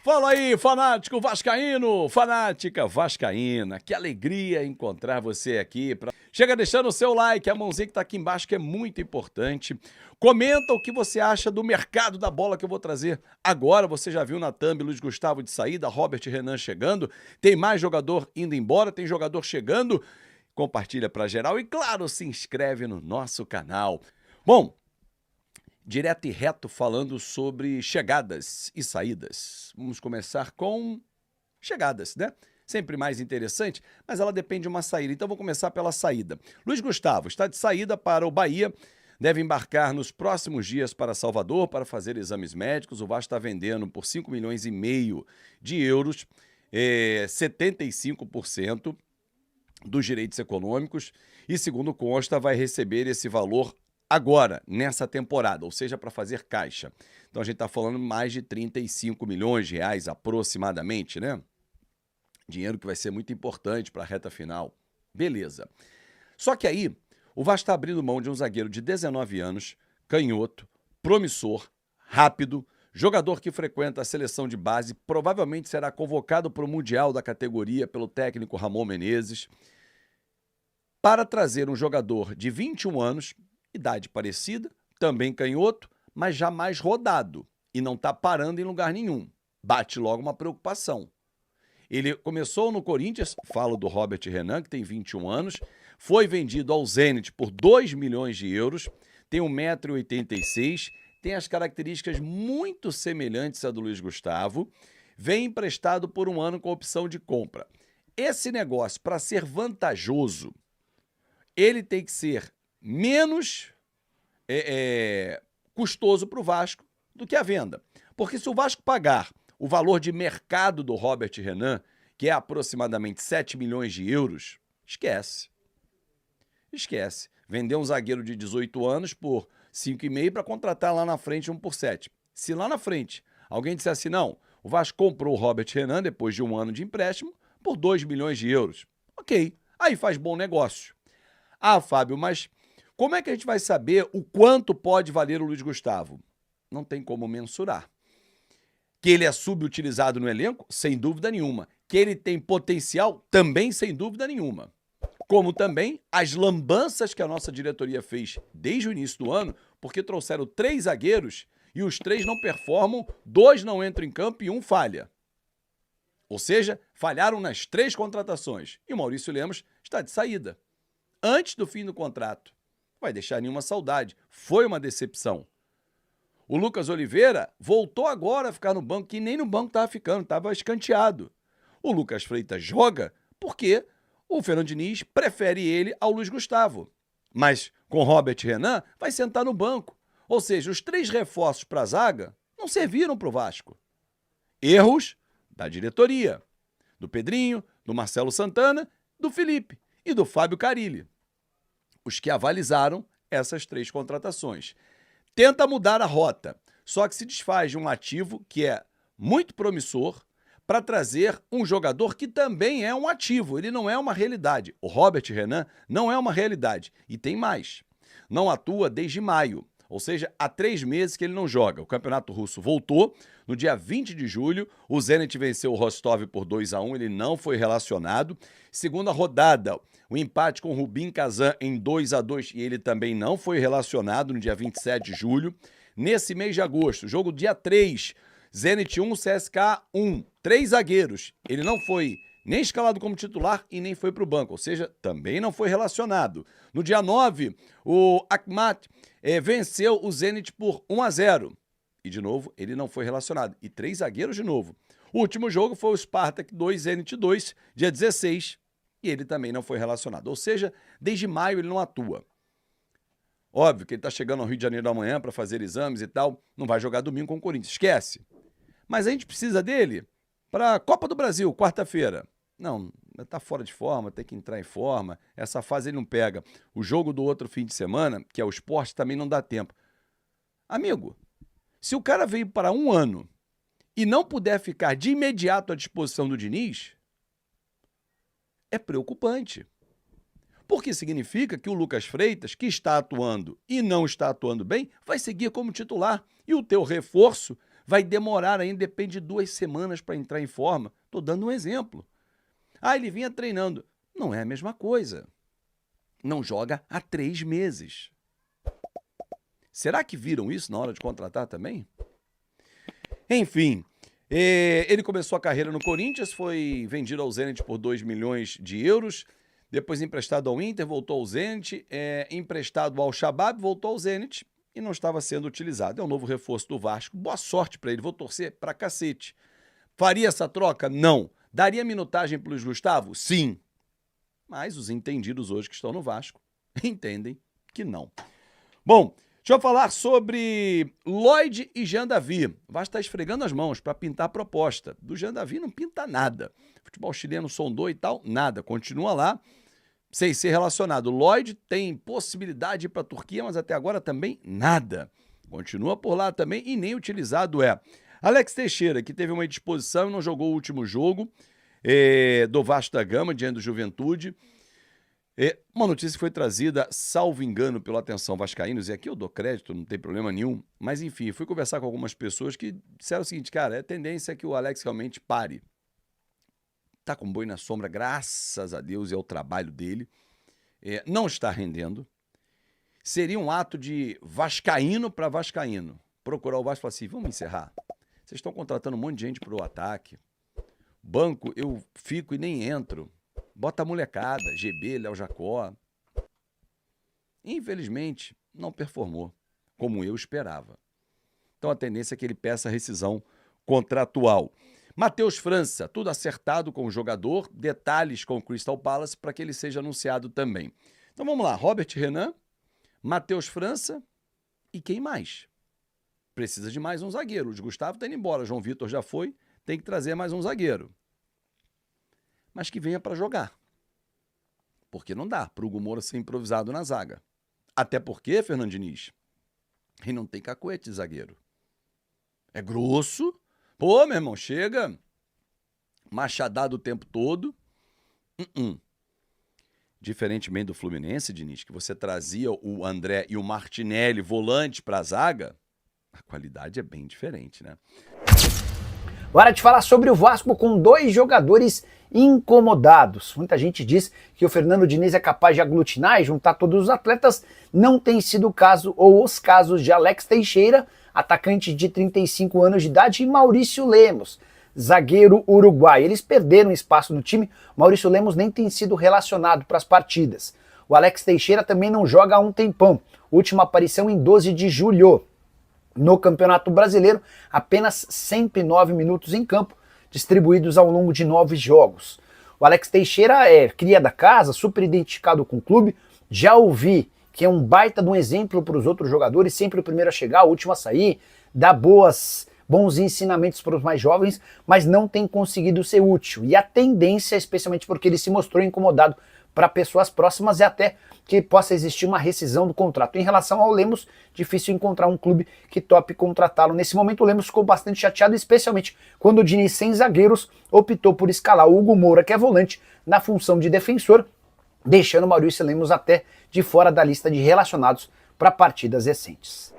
Fala aí, fanático vascaíno, fanática vascaína. Que alegria encontrar você aqui. Chega deixando o seu like, a mãozinha que tá aqui embaixo que é muito importante. Comenta o que você acha do mercado da bola que eu vou trazer agora. Você já viu na thumb Luiz Gustavo de saída, Robert Renan chegando. Tem mais jogador indo embora, tem jogador chegando. Compartilha pra geral e, claro, se inscreve no nosso canal. Bom, direto e reto falando sobre chegadas e saídas. Vamos começar com chegadas, né? Sempre mais interessante, mas ela depende de uma saída. Então vou começar pela saída. Luiz Gustavo está de saída para o Bahia, deve embarcar nos próximos dias para Salvador para fazer exames médicos. O Vasco está vendendo por 5,5 milhões de euros, 75% dos direitos econômicos e, segundo consta, vai receber esse valor agora, nessa temporada, ou seja, para fazer caixa. Então a gente está falando mais de 35 milhões de reais aproximadamente, né? Dinheiro que vai ser muito importante para a reta final. Beleza. Só que aí, o Vasco está abrindo mão de um zagueiro de 19 anos, canhoto, promissor, rápido, jogador que frequenta a seleção de base, provavelmente será convocado para o Mundial da categoria pelo técnico Ramon Menezes, para trazer um jogador de 21 anos, idade parecida, também canhoto, mas já mais rodado e não está parando em lugar nenhum. Bate logo uma preocupação. Ele começou no Corinthians, falo do Robert Renan, que tem 21 anos, foi vendido ao Zenit por 2 milhões de euros, tem 1,86 m, tem as características muito semelhantes à do Luiz Gustavo, vem emprestado por um ano com opção de compra. Esse negócio, para ser vantajoso, ele tem que ser menos custoso para o Vasco do que a venda. Porque se o Vasco pagar o valor de mercado do Robert Renan, que é aproximadamente 7 milhões de euros, esquece. Esquece. Vender um zagueiro de 18 anos por 5,5 para contratar lá na frente um por 7. Se lá na frente alguém disser assim, não, o Vasco comprou o Robert Renan depois de um ano de empréstimo por 2 milhões de euros. Ok, aí faz bom negócio. Ah, Fábio, mas como é que a gente vai saber o quanto pode valer o Luiz Gustavo? Não tem como mensurar. Que ele é subutilizado no elenco? Sem dúvida nenhuma. Que ele tem potencial? Também sem dúvida nenhuma. Como também as lambanças que a nossa diretoria fez desde o início do ano, porque trouxeram 3 zagueiros e os 3 não performam, 2 não entram em campo e 1 falha. Ou seja, falharam nas 3 contratações. E o Maurício Lemos está de saída antes do fim do contrato. Vai deixar nenhuma saudade. Foi uma decepção. O Lucas Oliveira voltou agora a ficar no banco, que nem no banco estava ficando, estava escanteado. O Lucas Freitas joga porque o Fernando Diniz prefere ele ao Luiz Gustavo. Mas com Robert Renan vai sentar no banco. Ou seja, os 3 reforços para a zaga não serviram para o Vasco. Erros da diretoria, do Pedrinho, do Marcelo Santana, do Felipe e do Fábio Carilli, os que avalizaram essas 3 contratações. Tenta mudar a rota, só que se desfaz de um ativo que é muito promissor para trazer um jogador que também é um ativo, ele não é uma realidade. O Robert Renan não é uma realidade. E tem mais, não atua desde maio, ou seja, há 3 meses que ele não joga. O Campeonato Russo voltou no dia 20 de julho, o Zenit venceu o Rostov por 2-1, ele não foi relacionado. Segunda rodada, o empate com o Rubin Kazan em 2-2 e ele também não foi relacionado no dia 27 de julho. Nesse mês de agosto, jogo dia 3, Zenit 1, CSKA 1, 3 zagueiros. Ele não foi nem escalado como titular e nem foi para o banco, ou seja, também não foi relacionado. No dia 9, o Akhmat venceu o Zenit por 1-0. E, de novo, ele não foi relacionado. E 3 zagueiros de novo. O último jogo foi o Spartak 2, Zenit 2, dia 16. E ele também não foi relacionado. Ou seja, desde maio ele não atua. Óbvio que ele está chegando ao Rio de Janeiro amanhã para fazer exames e tal. Não vai jogar domingo com o Corinthians. Esquece. Mas a gente precisa dele para a Copa do Brasil, quarta-feira. Não, está fora de forma, tem que entrar em forma. Essa fase ele não pega. O jogo do outro fim de semana, que é o Sport, também não dá tempo. Amigo, se o cara veio para 1 ano e não puder ficar de imediato à disposição do Diniz, é preocupante. Porque significa que o Lucas Freitas, que está atuando e não está atuando bem, vai seguir como titular. E o teu reforço Vai demorar ainda, depende de 2 semanas para entrar em forma. Estou dando um exemplo. Ah, ele vinha treinando. Não é a mesma coisa. Não joga há 3 meses. Será que viram isso na hora de contratar também? Enfim, ele começou a carreira no Corinthians, foi vendido ao Zenit por 2 milhões de euros, depois emprestado ao Inter, voltou ao Zenit, emprestado ao Shabab, voltou ao Zenit e não estava sendo utilizado. É um novo reforço do Vasco. Boa sorte para ele, vou torcer pra cacete. Faria essa troca? Não. Daria minutagem pro Luiz Gustavo? Sim. Mas os entendidos hoje que estão no Vasco entendem que não. Bom, deixa eu falar sobre Lloyd e Jean Davi. O Vasco está esfregando as mãos para pintar a proposta. Do Jean Davi não pinta nada. Futebol chileno sondou e tal, nada. Continua lá, sem ser relacionado. Lloyd tem possibilidade de ir para a Turquia, mas até agora também nada. Continua por lá também e nem utilizado é. Alex Teixeira, que teve uma indisposição e não jogou o último jogo do Vasco da Gama, diante do Juventude. Uma notícia que foi trazida, salvo engano, pelo Atenção Vascaínos, e aqui eu dou crédito, não tem problema nenhum, mas enfim, fui conversar com algumas pessoas que disseram o seguinte, cara, a tendência é que o Alex realmente pare. Tá com boi na sombra, graças a Deus, é o trabalho dele. Não está rendendo. Seria um ato de vascaíno para vascaíno. Procurar o Vasco e falar assim, vamos encerrar. Vocês estão contratando um monte de gente para o ataque. Banco, eu fico e nem entro. Bota a molecada, GB, Léo Jacó. Infelizmente, não performou, como eu esperava. Então a tendência é que ele peça a rescisão contratual. Matheus França, tudo acertado com o jogador, detalhes com o Crystal Palace para que ele seja anunciado também. Então vamos lá, Robert Renan, Matheus França e quem mais? Precisa de mais um zagueiro. O de Gustavo está indo embora, João Vitor já foi, tem que trazer mais um zagueiro. Mas que venha para jogar. Porque não dá para o Hugo Moura ser improvisado na zaga. Até porque, Fernando Diniz, ele não tem cacuete de zagueiro. É grosso. Pô, meu irmão, chega machadado o tempo todo. Diferentemente do Fluminense, Diniz, que você trazia o André e o Martinelli volante para a zaga, a qualidade é bem diferente, né? Hora de falar sobre o Vasco com 2 jogadores incomodados. Muita gente diz que o Fernando Diniz é capaz de aglutinar e juntar todos os atletas. Não tem sido o caso ou os casos de Alex Teixeira, atacante de 35 anos de idade, e Maurício Lemos, zagueiro uruguaio. Eles perderam espaço no time. Maurício Lemos nem tem sido relacionado para as partidas. O Alex Teixeira também não joga há um tempão. Última aparição em 12 de julho. No Campeonato Brasileiro, apenas 109 minutos em campo, distribuídos ao longo de 9 jogos. O Alex Teixeira é cria da casa, super identificado com o clube. Já ouvi que é um baita de um exemplo para os outros jogadores, sempre o primeiro a chegar, o último a sair, dá bons ensinamentos para os mais jovens, mas não tem conseguido ser útil. E a tendência, especialmente porque ele se mostrou incomodado para pessoas próximas, é até que possa existir uma rescisão do contrato. Em relação ao Lemos, difícil encontrar um clube que tope contratá-lo. Nesse momento o Lemos ficou bastante chateado, especialmente quando o Diniz, sem zagueiros, optou por escalar o Hugo Moura, que é volante, na função de defensor, deixando o Maurício Lemos até de fora da lista de relacionados para partidas recentes.